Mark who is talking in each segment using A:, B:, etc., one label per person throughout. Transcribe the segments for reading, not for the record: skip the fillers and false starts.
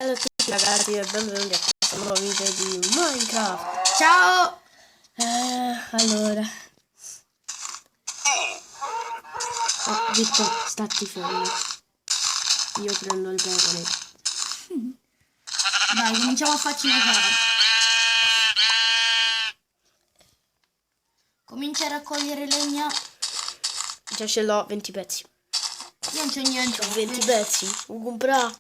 A: Ciao a tutti ragazzi e benvenuti a questo nuovo video di Minecraft.
B: Ciao!
A: Allora Vitto, stati fermo. Io prendo le pecore.
B: Dai, cominciamo a farci una gara. Comincia a raccogliere legna.
A: Già ce l'ho 20 pezzi.
B: Io non c'ho niente.
A: Ho 20 pezzi. Un comprà.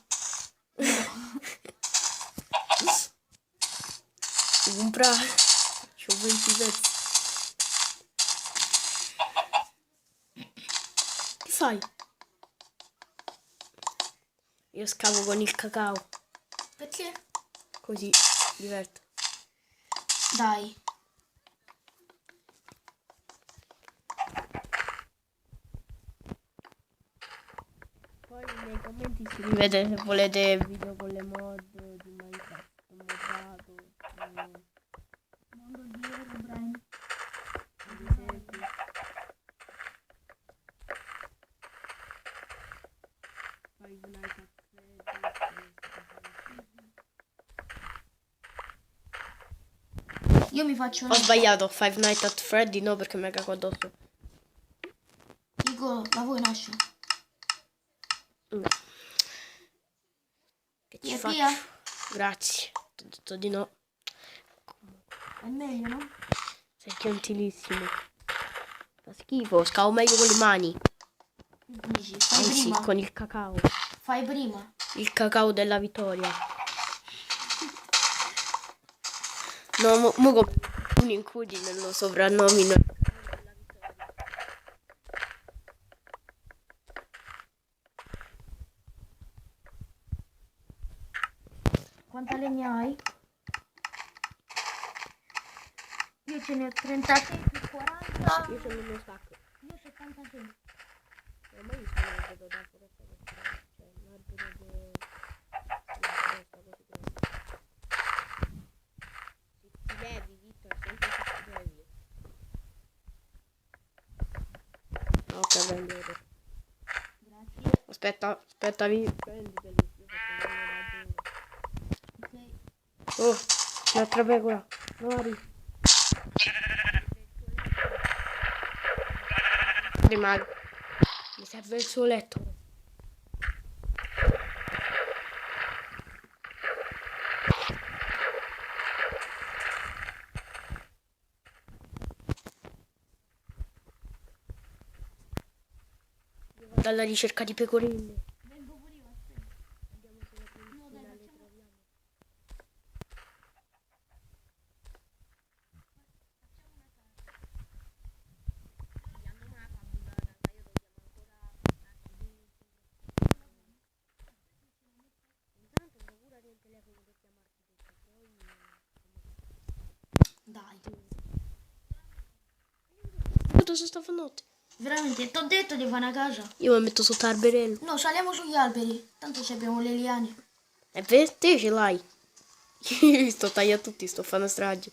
A: Un comprà. C'ho 20 pezzi. Che fai? Io scavo con il cacao.
B: Perché?
A: Così, diverto.
B: Dai.
A: Poi nei commenti scrivete se volete video con le mod di Minecraft. Moddato.
B: Mondo di Herobrine.
A: Ad esempio. Five Nights at
B: Io mi faccio
A: Ho sbagliato, Five Nights at Freddy no perché mi cago addosso.
B: Dico, la vuoi nasce?
A: No. Che ci
B: Via,
A: faccio?
B: via.
A: Grazie, ti ho detto di no.
B: È meglio, no?
A: Sei gentilissimo. Fa schifo, scavo meglio con le mani.
B: Dici, fai
A: Anzi,
B: prima.
A: con il cacao.
B: Fai prima.
A: Il cacao della vittoria. No, mo come un incudine lo soprannomino.
B: Quanta legna hai? Io ce ne ho 36 più 40.
A: Io sono uno stacco.
B: Io ho 76.
A: Ormai mi sono vedo da foresta questa, cioè l'albero della foresta così grande. Se ti levi, Vittor, sempre se ti levi. Ok, prendilo.
B: Grazie.
A: Aspetta, prenditeli. Io faccio vedere
B: Ok.
A: Oh, un'altra pecora. Mari. Rimane. Mi serve il suo letto. Io vado alla ricerca di pecorelle.
B: Vengo pure io, aspetta.
A: Andiamo sulla
B: No, dai,
A: le
B: facciamo.
A: troviamo. Abbiamo una cabulata, ma io dobbiamo ancora intanto procura del telefono per chiamarti perché poi
B: Dai.
A: tutto su stanotte.
B: Veramente, ti ho detto di fare una casa.
A: Io mi metto sotto alberello.
B: No, saliamo sugli alberi. Tanto ci abbiamo le liane.
A: E per te ce l'hai. Io sto tagliando tutti, sto facendo strage.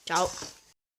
A: Ciao.